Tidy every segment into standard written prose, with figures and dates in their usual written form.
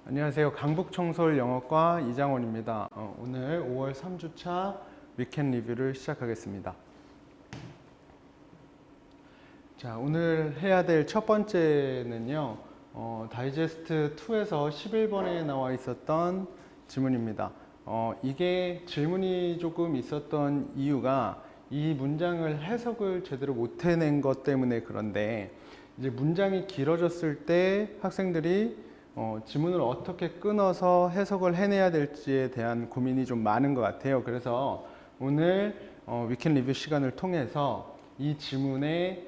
안녕하세요. 강북청솔 영어과 이장원입니다. 오늘 5월 3주차 위켄 리뷰를 시작하겠습니다. 자, 오늘 해야 될 첫 번째는요. 다이제스트 2에서 11번에 나와 있었던 질문입니다. 이게 질문이 조금 있었던 이유가 이 문장을 해석을 제대로 못 해낸 것 때문에 그런데 이제 문장이 길어졌을 때 학생들이 지문을 어떻게 끊어서 해석을 해내야 될지에 대한 고민이 좀 많은 것 같아요. 그래서 오늘 위켄 리뷰 시간을 통해서 이 지문의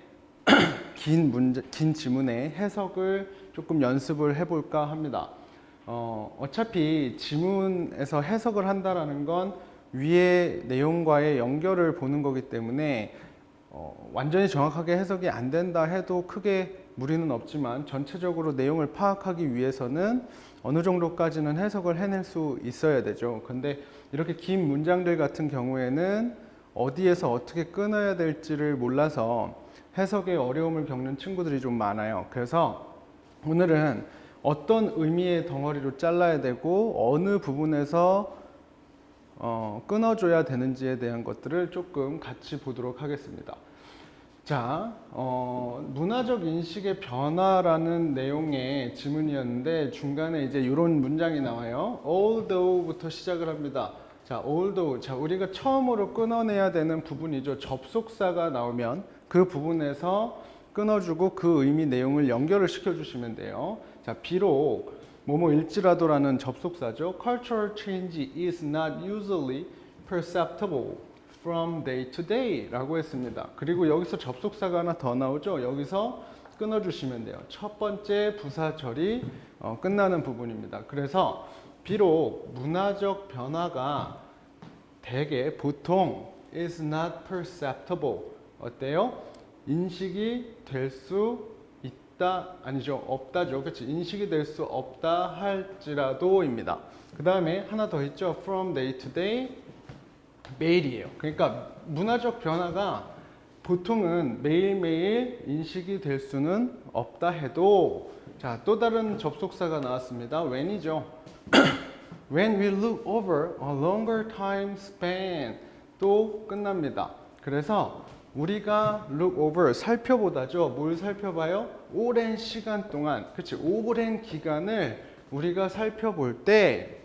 긴 지문의 해석을 조금 연습을 해볼까 합니다. 어차피 지문에서 해석을 한다라는 건 위의 내용과의 연결을 보는 거기 때문에 완전히 정확하게 해석이 안 된다 해도 크게 무리는 없지만 전체적으로 내용을 파악하기 위해서는 어느 정도까지는 해석을 해낼 수 있어야 되죠. 근데 이렇게 긴 문장들 같은 경우에는 어디에서 어떻게 끊어야 될지를 몰라서 해석에 어려움을 겪는 친구들이 좀 많아요. 그래서 오늘은 어떤 의미의 덩어리로 잘라야 되고 어느 부분에서 끊어줘야 되는지에 대한 것들을 조금 같이 보도록 하겠습니다. 자, 문화적 인식의 변화라는 내용의 지문이었는데 중간에 이제 이런 문장이 나와요. Although부터 시작을 합니다. 자, although. 자, 우리가 처음으로 끊어내야 되는 부분이죠. 접속사가 나오면 그 부분에서 끊어주고 그 의미 내용을 연결을 시켜주시면 돼요. 자, 비록 뭐뭐일지라도라는 접속사죠. Cultural change is not usually perceptible from day to day 라고 했습니다. 그리고 여기서 접속사가 하나 더 나오죠. 여기서 끊어주시면 돼요. 첫 번째 부사절이 끝나는 부분입니다. 그래서 비록 문화적 변화가 대개 보통 is not perceptible 어때요? 인식이 될 수 있다 아니죠 없다죠. 그렇지? 인식이 될 수 없다 할지라도입니다. 그 다음에 하나 더 있죠. From day to day 매일이에요. 그러니까 문화적 변화가 보통은 매일매일 인식이 될 수는 없다 해도 자, 또 다른 접속사가 나왔습니다. when이죠. When we look over a longer time span 또 끝납니다. 그래서 우리가 look over 살펴보다죠. 뭘 살펴봐요? 오랜 시간 동안, 그치? 오랜 기간을 우리가 살펴볼 때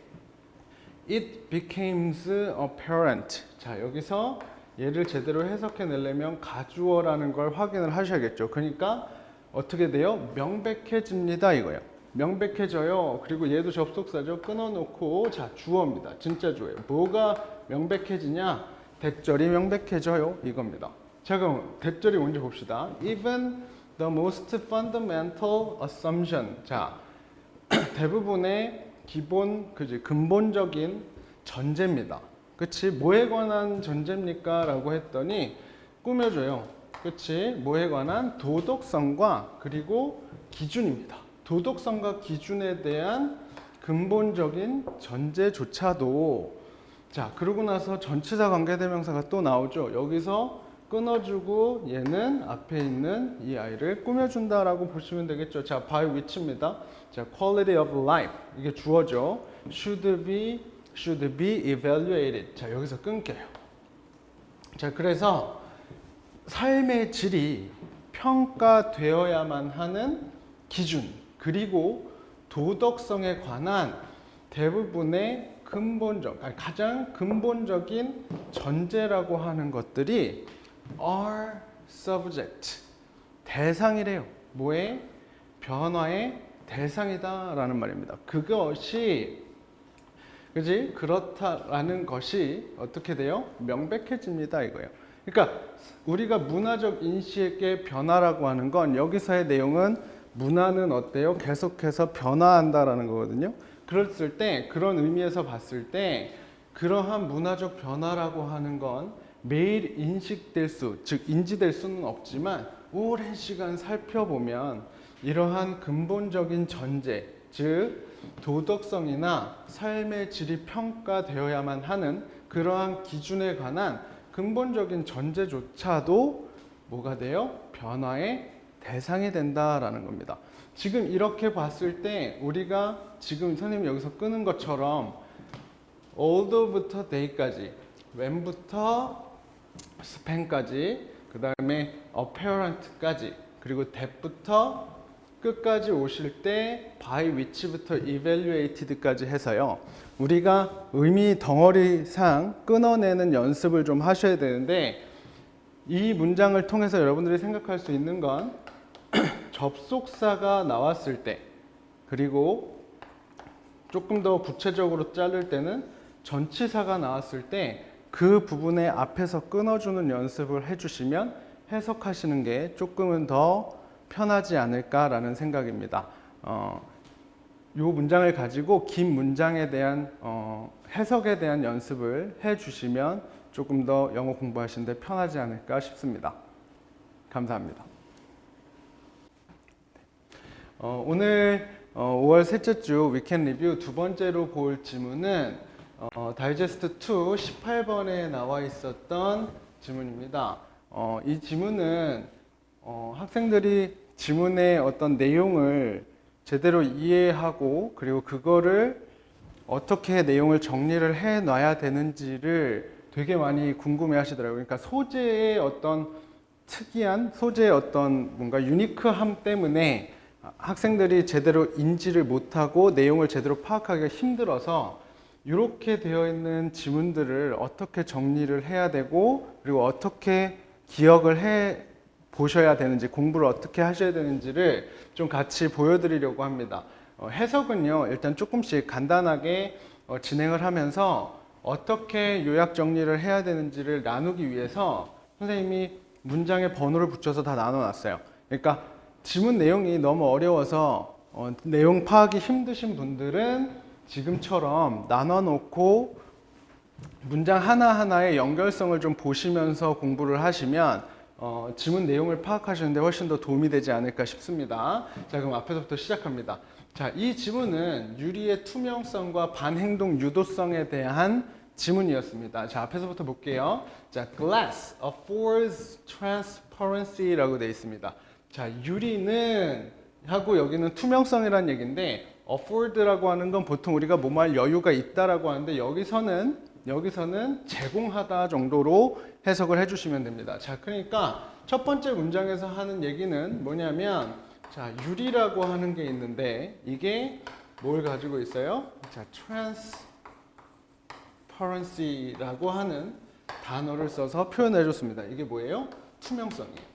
it becomes apparent. 자, 여기서 얘를 제대로 해석해 내려면 가주어라는 걸 확인을 하셔야겠죠. 그러니까 어떻게 돼요? 명백해집니다 이거예요. 명백해져요. 그리고 얘도 접속사죠. 끊어놓고 자, 주어입니다. 진짜 주어예요. 뭐가 명백해지냐? 대절이 명백해져요 이겁니다. 자, 그럼 대절이 뭔지 봅시다. Even the most fundamental assumption. 자, 대부분의 기본, 그지, 근본적인 전제입니다. 그치? 뭐에 관한 전제입니까? 라고 했더니 꾸며줘요. 그치? 뭐에 관한 도덕성과 그리고 기준입니다. 도덕성과 기준에 대한 근본적인 전제조차도 자, 그러고 나서 전치사 관계대명사가 또 나오죠. 여기서 끊어주고 얘는 앞에 있는 이 아이를 꾸며준다라고 보시면 되겠죠. 자, by which입니다. 자, quality of life 이게 주어죠. should be evaluated. 자, 여기서 끊겨요. 자, 그래서 삶의 질이 평가되어야만 하는 기준 그리고 도덕성에 관한 대부분의 가장 근본적인 전제라고 하는 것들이 are subject 대상이래요. 뭐의? 변화의 대상이다 라는 말입니다. 그것이 그지? 그렇다라는 것이 어떻게 돼요? 명백해집니다 이거예요. 그러니까 우리가 문화적 인식의 변화라고 하는 건 여기서의 내용은 문화는 어때요? 계속해서 변화한다라는 거거든요. 그랬을 때 그런 의미에서 봤을 때 그러한 문화적 변화라고 하는 건 매일 인식될 수, 즉 인지될 수는 없지만 오랜 시간 살펴보면 이러한 근본적인 전제, 즉 도덕성이나 삶의 질이 평가되어야만 하는 그러한 기준에 관한 근본적인 전제조차도 뭐가 돼요? 변화의 대상이 된다라는 겁니다. 지금 이렇게 봤을 때 우리가 지금 선생님이 여기서 끄는 것처럼 although부터 they까지, when부터 span까지, 그 다음에 apparent까지, 그리고 that부터 끝까지 오실 때 by which부터 evaluated까지 해서요. 우리가 의미 덩어리상 끊어내는 연습을 좀 하셔야 되는데, 이 문장을 통해서 여러분들이 생각할 수 있는 건 접속사가 나왔을 때, 그리고 조금 더 구체적으로 자를 때는 전치사가 나왔을 때 그 부분의 앞에서 끊어주는 연습을 해주시면 해석하시는 게 조금은 더 편하지 않을까라는 생각입니다. 이 문장을 가지고 긴 문장에 대한 해석에 대한 연습을 해주시면 조금 더 영어 공부하시는데 편하지 않을까 싶습니다. 감사합니다. 오늘 5월 셋째 주 위켄 리뷰 두 번째로 볼 지문은 다이제스트 2 18번에 나와 있었던 지문입니다. 이 지문은 학생들이 지문의 어떤 내용을 제대로 이해하고 그리고 그거를 어떻게 내용을 정리를 해 놔야 되는지를 되게 많이 궁금해 하시더라고요. 그러니까 소재의 어떤 특이한 소재의 어떤 뭔가 유니크함 때문에 학생들이 제대로 인지를 못하고 내용을 제대로 파악하기가 힘들어서 이렇게 되어 있는 지문들을 어떻게 정리를 해야 되고 그리고 어떻게 기억을 해 보셔야 되는지, 공부를 어떻게 하셔야 되는지를 좀 같이 보여드리려고 합니다. 해석은요, 일단 조금씩 간단하게 진행을 하면서 어떻게 요약 정리를 해야 되는지를 나누기 위해서 선생님이 문장에 번호를 붙여서 다 나눠놨어요. 그러니까 지문 내용이 너무 어려워서 내용 파악이 힘드신 분들은 지금처럼 나눠놓고 문장 하나하나의 연결성을 좀 보시면서 공부를 하시면 지문 내용을 파악하시는데 훨씬 더 도움이 되지 않을까 싶습니다. 자, 그럼 앞에서부터 시작합니다. 자, 이 지문은 유리의 투명성과 반행동 유도성에 대한 지문이었습니다. 자, 앞에서부터 볼게요. 자, glass affords transparency라고 되어 있습니다. 자, 유리는 하고 여기는 투명성이라는 얘기인데 afford라고 하는 건 보통 우리가 뭐할 여유가 있다라고 하는데 여기서는 제공하다 정도로 해석을 해주시면 됩니다. 자, 그러니까 첫 번째 문장에서 하는 얘기는 뭐냐면, 자, 유리라고 하는 게 있는데 이게 뭘 가지고 있어요? 자, transparency라고 하는 단어를 써서 표현해 줬습니다. 이게 뭐예요? 투명성이에요.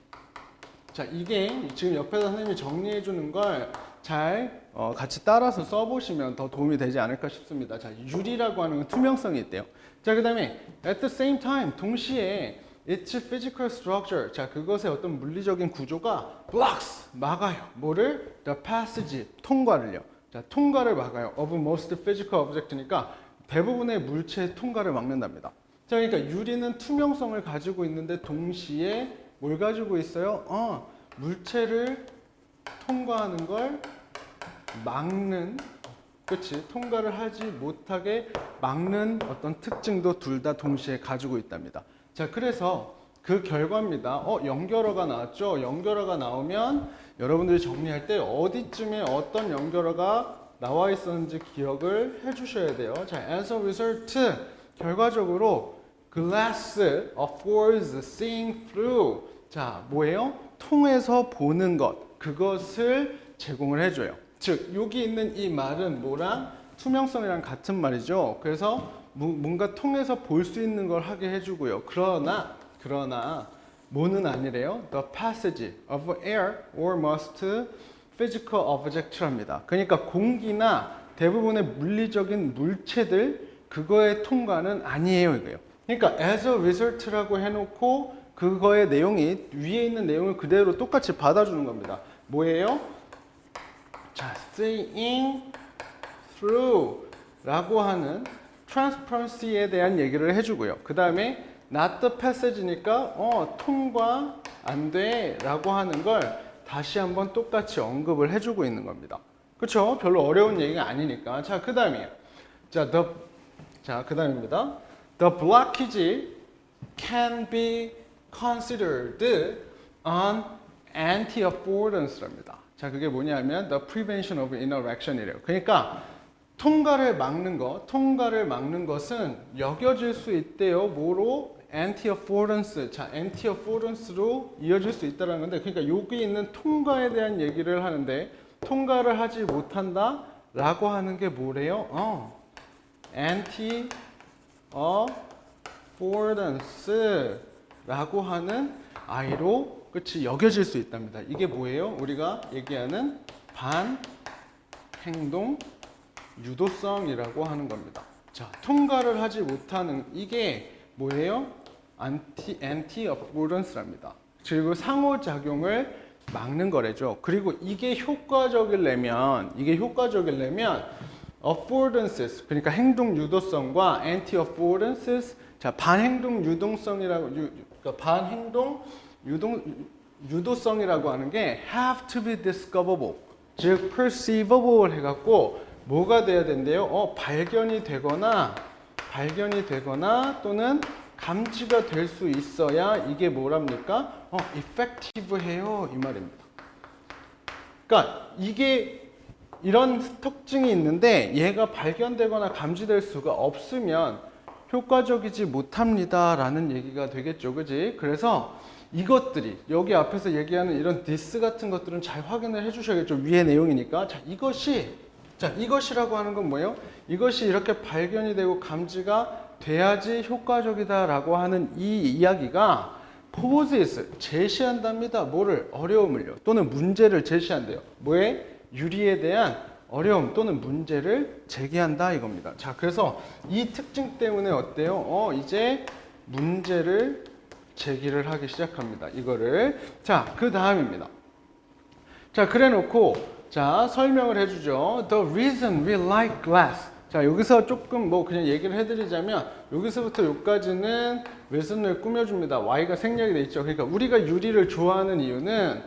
자, 이게 지금 옆에서 선생님이 정리해 주는 걸 잘 같이 따라서 써보시면 더 도움이 되지 않을까 싶습니다. 자, 유리라고 하는 건 투명성이 있대요. 자, 그 다음에 at the same time, 동시에 its physical structure, 자, 그것의 어떤 물리적인 구조가 blocks, 막아요. 뭐를? the passage, 통과를요. 자, 통과를 막아요. of most physical object니까 대부분의 물체의 통과를 막는답니다. 자, 그러니까 유리는 투명성을 가지고 있는데 동시에 뭘 가지고 있어요? 물체를 통과하는 걸 막는, 그치? 통과를 하지 못하게 막는 어떤 특징도 둘 다 동시에 가지고 있답니다. 자, 그래서 그 결과입니다. 연결어가 나왔죠? 연결어가 나오면 여러분들이 정리할 때 어디쯤에 어떤 연결어가 나와 있었는지 기억을 해 주셔야 돼요. 자, as a result, 결과적으로 glass affords seeing through. 자, 뭐예요? 통해서 보는 것, 그것을 제공을 해줘요. 즉, 여기 있는 이 말은 뭐랑? 투명성이랑 같은 말이죠. 그래서 뭔가 통해서 볼 수 있는 걸 하게 해주고요. 그러나 뭐는 아니래요. The passage of air or most physical object랍니다. 그러니까 공기나 대부분의 물리적인 물체들, 그거의 통과는 아니에요, 이거예요. 그러니까 as a result라고 해놓고 그거의 내용이 위에 있는 내용을 그대로 똑같이 받아주는 겁니다. 뭐예요? 자, seeing through 라고 하는 transparency에 대한 얘기를 해주고요. 그 다음에 not the passage니까 통과 안 돼 라고 하는 걸 다시 한번 똑같이 언급을 해주고 있는 겁니다. 그렇죠? 별로 어려운 얘기가 아니니까. 자, 그 다음이에요. 그 다음입니다. The blockage can be considered an anti-affordance랍니다. 자, 그게 뭐냐면 the prevention of interaction이래요. 그러니까 통과를 막는 것은 여겨질 수 있대요. 뭐로? anti-affordance. 자, anti-affordance로 이어질 수 있다는 건데, 그러니까 여기 있는 통과에 대한 얘기를 하는데, 통과를 하지 못한다 라고 하는 게 뭐래요? anti-affordance 라고 하는 I로 끝이 여겨질 수 있답니다. 이게 뭐예요? 우리가 얘기하는 반행동 유도성이라고 하는 겁니다. 자, 통과를 하지 못하는 이게 뭐예요? anti-affordance랍니다. 그리고 상호작용을 막는 거래죠. 그리고 이게 효과적이려면 affordances, 그러니까 행동 유도성과 anti-affordances, 자, 반행동 유동성이라고, 그러니까 반행동 유도성이라고 하는 게 have to be discoverable, 즉 perceivable 해갖고 뭐가 돼야 된대요? 발견이 되거나 또는 감지가 될 수 있어야 이게 뭐랍니까? effective해요 이 말입니다. 그러니까 이게 이런 특징이 있는데 얘가 발견되거나 감지될 수가 없으면 효과적이지 못합니다 라는 얘기가 되겠죠, 그지? 그래서 이것들이 여기 앞에서 얘기하는 이런 this 같은 것들은 잘 확인을 해 주셔야겠죠. 위의 내용이니까. 자, 이것이라고 하는 건 뭐예요? 이것이 이렇게 발견이 되고 감지가 돼야지 효과적이다라고 하는 이 이야기가 poses, 제시한답니다. 뭐를? 어려움을요. 또는 문제를 제시한대요. 뭐에? 유리에 대한 어려움 또는 문제를 제기한다 이겁니다. 자, 그래서 이 특징 때문에 어때요? 이제 문제를 제기를 하기 시작합니다. 이거를. 자, 그 다음입니다. 자, 그래 놓고 자, 설명을 해주죠. The reason we like glass. 자, 여기서 조금 뭐 그냥 얘기를 해드리자면 여기서부터 여기까지는 외선을 꾸며줍니다. Y가 생략이 돼 있죠. 그러니까 우리가 유리를 좋아하는 이유는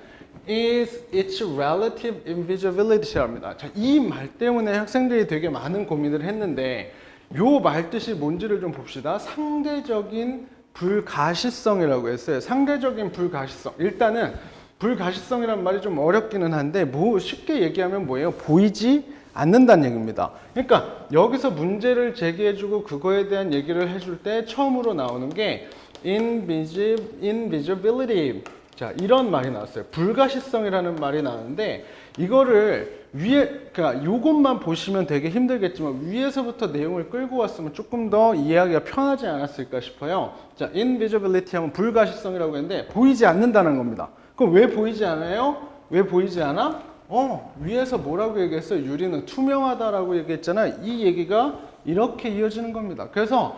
is its relative invisibility랍니다. 자, 이 말 때문에 학생들이 되게 많은 고민을 했는데 요 말 뜻이 뭔지를 좀 봅시다. 상대적인 불가시성이라고 했어요. 상대적인 불가시성. 일단은 불가시성이란 말이 좀 어렵기는 한데 뭐 쉽게 얘기하면 뭐예요? 보이지 않는다는 얘기입니다. 그러니까 여기서 문제를 제기해주고 그거에 대한 얘기를 해줄 때 처음으로 나오는 게 invisibility. 자, 이런 말이 나왔어요. 불가시성이라는 말이 나왔는데 이거를 위에, 그러니까 요것만 보시면 되게 힘들겠지만 위에서부터 내용을 끌고 왔으면 조금 더 이해하기가 편하지 않았을까 싶어요. 자, invisibility 하면 불가시성이라고 했는데 보이지 않는다는 겁니다. 그럼 왜 보이지 않아요? 왜 보이지 않아? 위에서 뭐라고 얘기했어요? 유리는 투명하다라고 얘기했잖아. 이 얘기가 이렇게 이어지는 겁니다. 그래서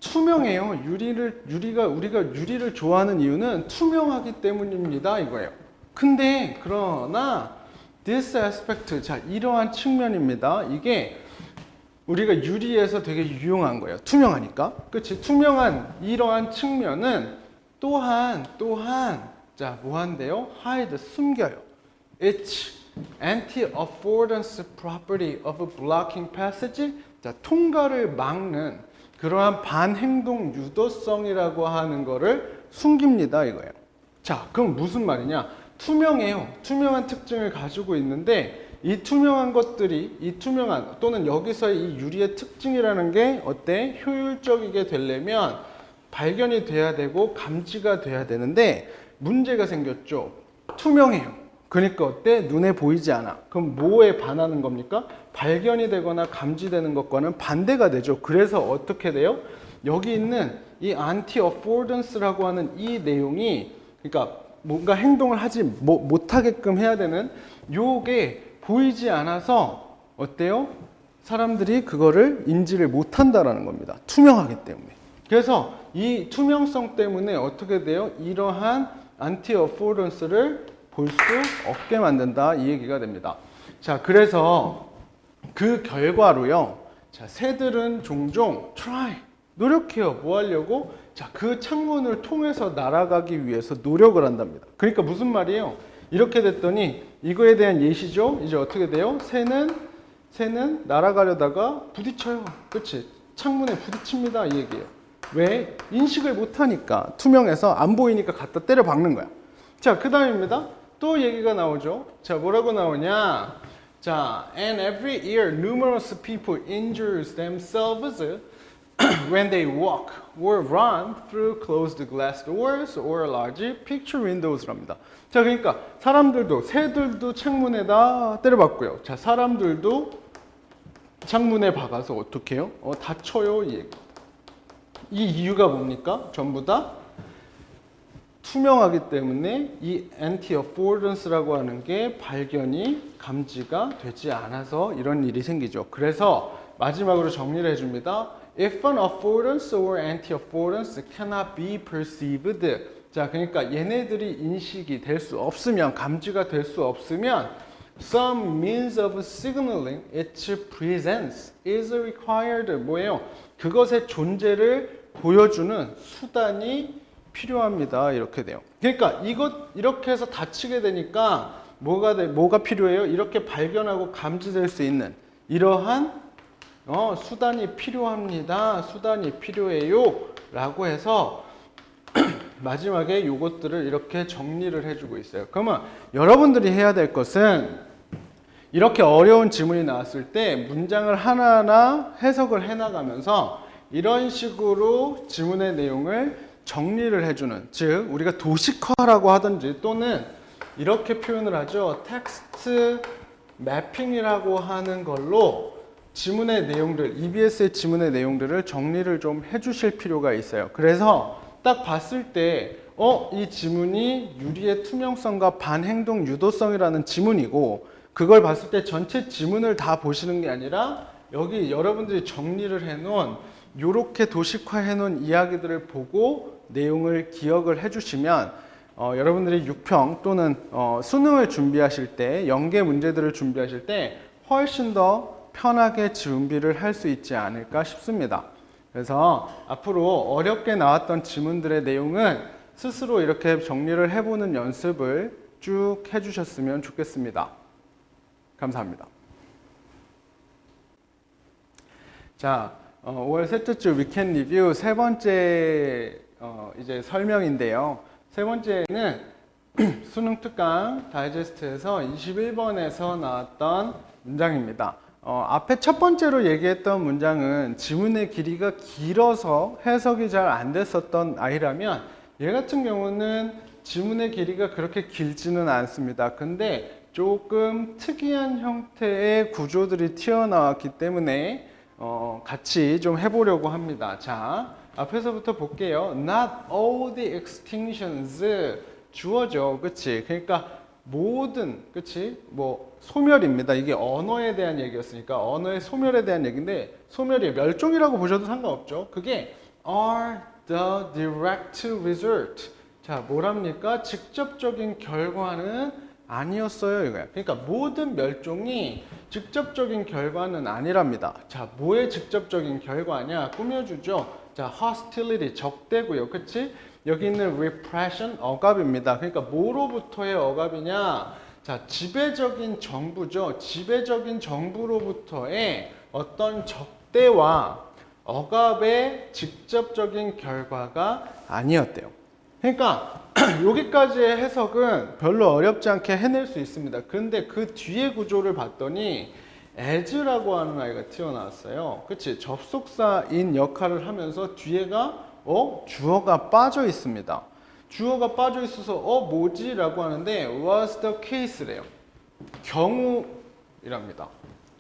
투명해요. 우리가 유리를 좋아하는 이유는 투명하기 때문입니다. 이거예요. 근데 그러나 this aspect, 자, 이러한 측면입니다. 이게 우리가 유리에서 되게 유용한 거예요. 투명하니까. 그렇지? 투명한 이러한 측면은 또한 자, 뭐 한대요? hide, 숨겨요. It's anti-affordance property of blocking passage. 자, 통과를 막는 그러한 반행동 유도성이라고 하는 거를 숨깁니다 이거예요. 자, 그럼 무슨 말이냐? 투명해요. 투명한 특징을 가지고 있는데 이 투명한 것들이 또는 여기서의 이 유리의 특징이라는 게 어때? 효율적이게 되려면 발견이 돼야 되고 감지가 돼야 되는데 문제가 생겼죠. 투명해요. 그러니까 어때? 눈에 보이지 않아. 그럼 뭐에 반하는 겁니까? 발견이 되거나 감지되는 것과는 반대가 되죠. 그래서 어떻게 돼요? 여기 있는 이 anti-affordance라고 하는 이 내용이, 그러니까 뭔가 행동을 하지 못하게끔 해야 되는 요게 보이지 않아서 어때요? 사람들이 그거를 인지를 못한다라는 겁니다. 투명하기 때문에. 그래서 이 투명성 때문에 어떻게 돼요? 이러한 anti-affordance를 볼 수 없게 만든다 이 얘기가 됩니다. 자, 그래서 그 결과로요. 자, 새들은 종종 try, 노력해요. 뭐 하려고? 자, 그 창문을 통해서 날아가기 위해서 노력을 한답니다. 그러니까 무슨 말이에요? 이렇게 됐더니 이거에 대한 예시죠. 이제 어떻게 돼요? 새는 날아가려다가 부딪혀요. 그렇지? 창문에 부딪힙니다 이 얘기예요. 왜? 인식을 못하니까. 투명해서 안 보이니까 갖다 때려 박는 거야. 자, 그 다음입니다. 또 얘기가 나오죠. 자, 뭐라고 나오냐? 자, and every year numerous people injure themselves when they walk or run through closed glass doors or large picture windows랍니다. 자, 그러니까 사람들도 새들도 창문에다 때려박고요. 자, 사람들도 창문에 박아서 어떻게 해요? 다쳐요. 이 이유가 뭡니까? 전부 다 투명하기 때문에 이 anti-affordance라고 하는 게 발견이 감지가 되지 않아서 이런 일이 생기죠. 그래서 마지막으로 정리를 해줍니다. If an affordance or anti-affordance cannot be perceived. 자, 그러니까 얘네들이 인식이 될 수 없으면, 감지가 될 수 없으면 some means of signaling its presence is required. 뭐예요? 그것의 존재를 보여주는 수단이 필요합니다. 이렇게 돼요. 그러니까 이렇게 해서 다치게 되니까 뭐가 필요해요? 이렇게 발견하고 감지될 수 있는 이러한 수단이 필요합니다. 수단이 필요해요. 라고 해서 마지막에 요것들을 이렇게 정리를 해주고 있어요. 그러면 여러분들이 해야 될 것은 이렇게 어려운 지문이 나왔을 때 문장을 하나하나 해석을 해나가면서 이런 식으로 지문의 내용을 정리를 해주는, 즉 우리가 도식화라고 하든지 또는 이렇게 표현을 하죠. 텍스트 매핑이라고 하는 걸로 지문의 내용들, EBS의 지문의 내용들을 정리를 좀 해주실 필요가 있어요. 그래서 딱 봤을 때 이 지문이 유리의 투명성과 반행동 유도성이라는 지문이고, 그걸 봤을 때 전체 지문을 다 보시는 게 아니라 여기 여러분들이 정리를 해놓은 요렇게 도식화해 놓은 이야기들을 보고 내용을 기억을 해주시면 여러분들이 6평 또는 수능을 준비하실 때, 연계 문제들을 준비하실 때 훨씬 더 편하게 준비를 할 수 있지 않을까 싶습니다. 그래서 앞으로 어렵게 나왔던 지문들의 내용은 스스로 이렇게 정리를 해보는 연습을 쭉 해주셨으면 좋겠습니다. 감사합니다. 자, 5월 셋째 주 위켄 리뷰 세 번째 이제 설명인데요. 세 번째는 수능 특강 다이제스트에서 21번에서 나왔던 문장입니다. 앞에 첫 번째로 얘기했던 문장은 지문의 길이가 길어서 해석이 잘 안 됐었던 아이라면, 얘 같은 경우는 지문의 길이가 그렇게 길지는 않습니다. 근데 조금 특이한 형태의 구조들이 튀어나왔기 때문에 같이 좀 해보려고 합니다. 자, 앞에서부터 볼게요. Not all the extinctions 주어죠, 그치? 그러니까 모든, 그치? 뭐 소멸입니다. 이게 언어에 대한 얘기였으니까 언어의 소멸에 대한 얘기인데, 소멸이 멸종이라고 보셔도 상관없죠. 그게 are the direct result. 자, 뭐랍니까? 직접적인 결과는 아니었어요, 이거야. 그러니까 모든 멸종이 직접적인 결과는 아니랍니다. 자, 뭐의 직접적인 결과냐? 꾸며주죠. 자, hostility, 적대고요. 그치? 여기 있는 repression, 억압입니다. 그러니까 뭐로부터의 억압이냐? 자, 지배적인 정부죠. 지배적인 정부로부터의 어떤 적대와 억압의 직접적인 결과가 아니었대요. 그러니까 여기까지의 해석은 별로 어렵지 않게 해낼 수 있습니다. 그런데 그 뒤에 구조를 봤더니 as라고 하는 아이가 튀어나왔어요. 그치? 접속사인 역할을 하면서 뒤에가 주어가 빠져 있습니다. 주어가 빠져 있어서 뭐지? 라고 하는데 was the case래요. 경우이랍니다.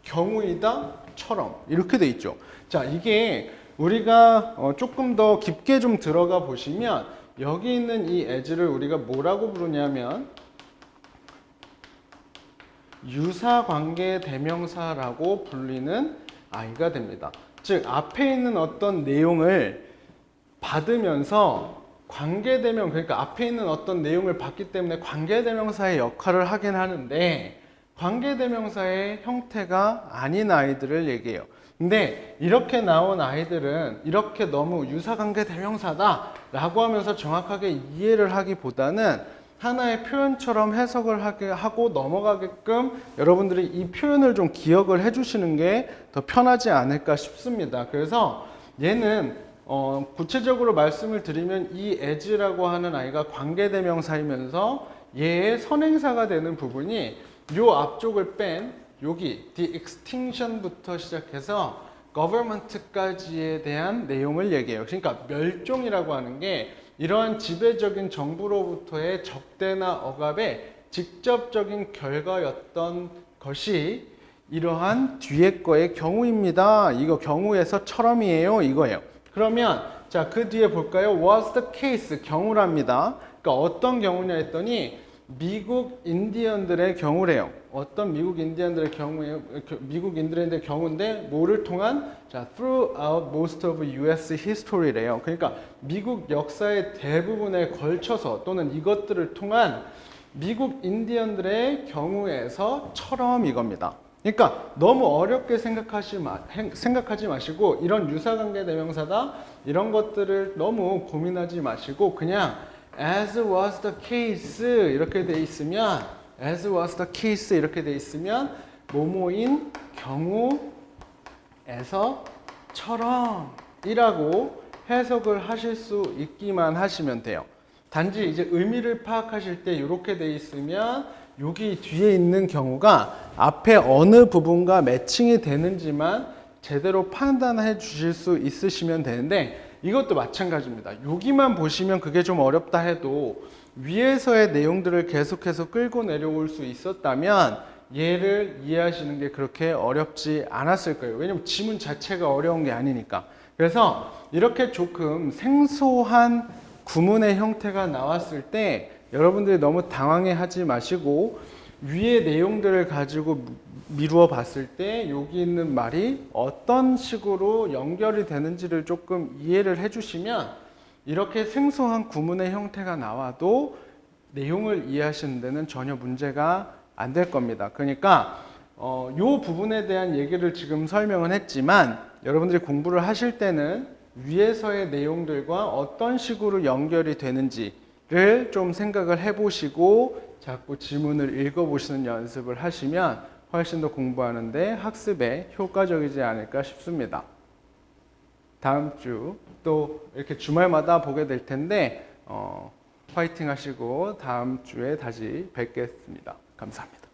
경우이다, 처럼 이렇게 돼 있죠. 자, 이게 우리가 조금 더 깊게 좀 들어가 보시면 여기 있는 이 as를 우리가 뭐라고 부르냐면 유사관계 대명사라고 불리는 아이가 됩니다. 즉 앞에 있는 어떤 내용을 받으면서 관계대명, 그러니까 앞에 있는 어떤 내용을 받기 때문에 관계대명사의 역할을 하긴 하는데 관계대명사의 형태가 아닌 아이들을 얘기해요. 근데 이렇게 나온 아이들은 이렇게 너무 유사관계대명사다 라고 하면서 정확하게 이해를 하기보다는 하나의 표현처럼 해석을 하고 넘어가게끔 여러분들이 이 표현을 좀 기억을 해주시는 게 더 편하지 않을까 싶습니다. 그래서 얘는 구체적으로 말씀을 드리면 이 as라고 하는 아이가 관계대명사이면서 얘의 선행사가 되는 부분이 요 앞쪽을 뺀 여기 the extinction부터 시작해서 government까지에 대한 내용을 얘기해요. 그러니까 멸종이라고 하는 게 이러한 지배적인 정부로부터의 적대나 억압의 직접적인 결과였던 것이 이러한 뒤에 거의 경우입니다. 이거 경우에서처럼이에요. 이거예요. 그러면 자, 그 뒤에 볼까요? Was the case 경우랍니다. 그러니까 어떤 경우냐 했더니 미국 인디언들의 경우래요. 어떤 미국 인디언들의 경우예요. 미국 인디언들의 경우인데 뭐를 통한 자, throughout most of US history래요. 그러니까 미국 역사의 대부분에 걸쳐서 또는 이것들을 통한 미국 인디언들의 경우에서처럼 이겁니다. 그러니까 너무 어렵게 생각하지 마시고 이런 유사관계 대명사다 이런 것들을 너무 고민하지 마시고 그냥 as was the case 이렇게 돼 있으면 as was the case 이렇게 돼 있으면 뭐뭐인 경우에서처럼 이라고 해석을 하실 수 있기만 하시면 돼요. 단지 이제 의미를 파악하실 때 이렇게 돼 있으면 여기 뒤에 있는 경우가 앞에 어느 부분과 매칭이 되는지만 제대로 판단해 주실 수 있으시면 되는데 이것도 마찬가지입니다. 여기만 보시면 그게 좀 어렵다 해도 위에서의 내용들을 계속해서 끌고 내려올 수 있었다면 얘를 이해하시는 게 그렇게 어렵지 않았을 거예요. 왜냐면 지문 자체가 어려운 게 아니니까. 그래서 이렇게 조금 생소한 구문의 형태가 나왔을 때 여러분들이 너무 당황해하지 마시고 위의 내용들을 가지고 미루어 봤을 때 여기 있는 말이 어떤 식으로 연결이 되는지를 조금 이해를 해주시면 이렇게 생소한 구문의 형태가 나와도 내용을 이해하시는 데는 전혀 문제가 안 될 겁니다. 그러니까 이 부분에 대한 얘기를 지금 설명은 했지만 여러분들이 공부를 하실 때는 위에서의 내용들과 어떤 식으로 연결이 되는지를 좀 생각을 해보시고 자꾸 지문을 읽어보시는 연습을 하시면 훨씬 더 공부하는데 학습에 효과적이지 않을까 싶습니다. 다음 주 또 이렇게 주말마다 보게 될 텐데 화이팅 하시고 다음 주에 다시 뵙겠습니다. 감사합니다.